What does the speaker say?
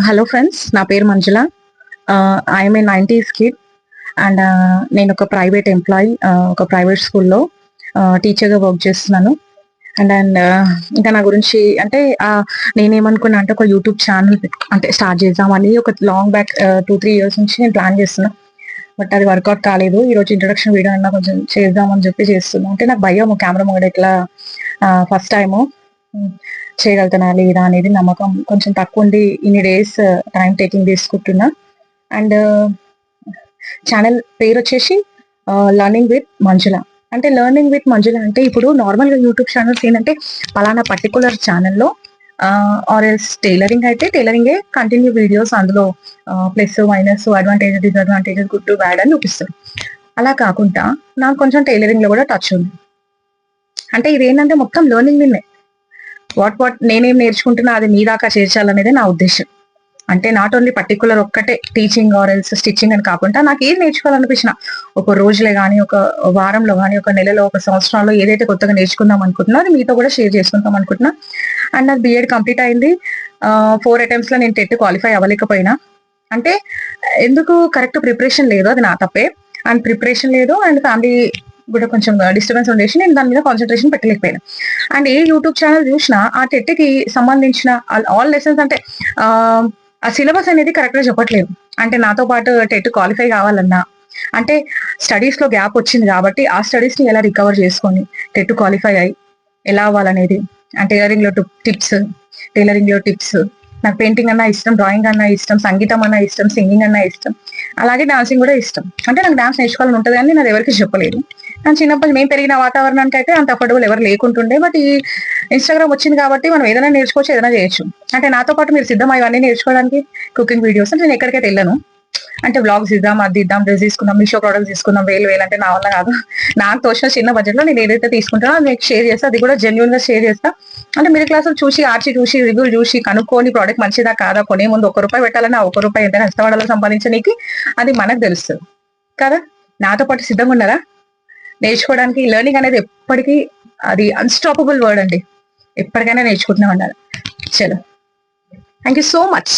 Hello friends, నా పేరు Manjula. I'm a 90s kid and నేను ఒక ప్రైవేట్ ఎంప్లాయీ, ఒక ప్రైవేట్ స్కూల్లో టీచర్గా వర్క్ చేస్తున్నాను. అండ్ ఇంకా నా గురించి అంటే నేనేమనుకున్నా అంటే ఒక యూట్యూబ్ ఛానల్ అంటే స్టార్ట్ చేద్దామని ఒక లాంగ్ బ్యాక్ 2-3 years నుంచి నేను ప్లాన్ చేస్తున్నా. బట్ అది వర్కౌట్ కాలేదు. ఈరోజు ఇంట్రొడక్షన్ వీడియో అన్నా కొంచెం చేద్దామని చెప్పి చేస్తున్నా. అంటే నాకు భయం కెమెరా ముంగడ ఇట్లా ఫస్ట్ టైము చేయగలుగుతానా లేదా అనేది నమ్మకం కొంచెం తక్కువ ఉంది. ఇన్ని డేస్ టైం టేకింగ్ తీసుకుంటున్నా. అండ్ ఛానల్ పేరు వచ్చేసి లర్నింగ్ విత్ మంజుల. అంటే లర్నింగ్ విత్ మంజుల అంటే ఇప్పుడు నార్మల్ గా యూట్యూబ్ ఛానల్స్ ఏంటంటే పలానా పర్టికులర్ ఛానల్లో ఆర్ ఎల్స్ టైలరింగ్ అయితే టైలరింగే కంటిన్యూ వీడియోస్ అందులో plus minus advantages disadvantages good to bad అని చూపిస్తారు. అలా కాకుండా నాకు కొంచెం టైలరింగ్ లో కూడా టచ్ ఉంది. అంటే ఇదేంటంటే మొత్తం లర్నింగ్ విన్నే. వాట్ నేనేం నేర్చుకుంటున్నా అది మీ దాకా చేర్చాలనేది నా ఉద్దేశం. అంటే నాట్ ఓన్లీ పర్టికులర్ ఒక్కటే టీచింగ్ ఆర్ ఎల్స్ స్టిచ్చింగ్ అని కాకుండా నాకు ఏం నేర్చుకోవాలనిపించిన ఒక రోజులే కానీ, ఒక వారంలో కానీ, ఒక నెలలో, ఒక సంవత్సరాల్లో ఏదైతే కొత్తగా నేర్చుకుందాం అనుకుంటున్నా అది మీతో కూడా షేర్ చేసుకుందాం అనుకుంటున్నా. అండ్ నాకు బిఎడ్ కంప్లీట్ అయింది. 4 attempts లో నేను టెట్ క్వాలిఫై అవ్వలేకపోయినా. అంటే ఎందుకు కరెక్ట్ ప్రిపరేషన్ లేదు, అది నా తప్పే. అండ్ ప్రిపరేషన్ లేదు అండ్ ఫ్యామిలీ కూడా కొంచెం డిస్టర్బెన్స్ ఉండేసి నేను దాని మీద కాన్సన్ట్రేషన్ పెట్టలేకపోయాను. అండ్ ఏ యూట్యూబ్ ఛానల్ చూసినా ఆ టెట్ కి సంబంధించిన ఆల్ లెసన్స్ అంటే ఆ సిలబస్ అనేది కరెక్ట్ గా చెప్పట్లేదు. అంటే నాతో పాటు టెట్ క్వాలిఫై కావాలన్నా అంటే స్టడీస్ లో గ్యాప్ వచ్చింది కాబట్టి ఆ స్టడీస్ ని ఎలా రికవర్ చేసుకొని టెట్ క్వాలిఫై అయ్యి ఎలా అవ్వాలనేది, అంటే టైలరింగ్ లో టిప్స్. నాకు పెయింటింగ్ అన్నా ఇష్టం, డ్రాయింగ్ అన్నా ఇష్టం, సంగీతం అన్నా ఇష్టం, సింగింగ్ అన్నా ఇష్టం, అలాగే డాన్సింగ్ కూడా ఇష్టం. అంటే నాకు డాన్స్ నేర్చుకోవాలని ఉంటుంది కానీ నేను ఎవరికి చెప్పలేదు. కానీ చిన్నప్పుడు మేము పెరిగిన వాతావరణానికి అయితే అంత అఫోర్డబుల్ ఎవరు లేకుంటుండే. బట్ ఈ ఇన్స్టాగ్రామ్ వచ్చింది కాబట్టి మనం ఏదైనా నేర్చుకోవచ్చు, ఏదైనా చేయొచ్చు. అంటే నాతో పాటు మీరు సిద్ధం ఇవన్నీ నేర్చుకోవడానికి కుకింగ్ వీడియోస్ అంటే నేను ఎక్కడికైతే వెళ్ళను. అంటే బ్లాగ్స్ ఇద్దాం, అది ఇద్దాం, డ్రెస్ తీసుకుందాం, మీషో ప్రోడక్ట్స్ తీసుకుందాం, వేలు అంటే నా వల్ల కాదు. నాకు తోచిన చిన్న బడ్జెట్ లో నేను ఏదైతే తీసుకుంటానో అది మీకు షేర్ చేస్తా, అది కూడా జెన్యున్ గా షేర్ చేస్తా. అంటే మిడిల్ క్లాస్ చూసి ఆర్చి చూసి రివ్యూలు చూసి కనుక్కొని ప్రోడక్ట్ మంచిదా కాదా, కొనే ముందు ₹1 పెట్టాలని ఆ ₹1 ఎంత కష్టపడాలో సంపాదించడానికి అది మనకు తెలుస్తుంది కదా. నాతో పాటు సిద్ధంగా ఉన్నారా నేర్చుకోవడానికి? లెర్నింగ్ అనేది ఎప్పటికీ అది అన్స్టాపబుల్ వర్డ్ అండి. ఎప్పటికైనా నేర్చుకుంటూనే ఉండాలి. చలో, థ్యాంక్ యూ సో మచ్.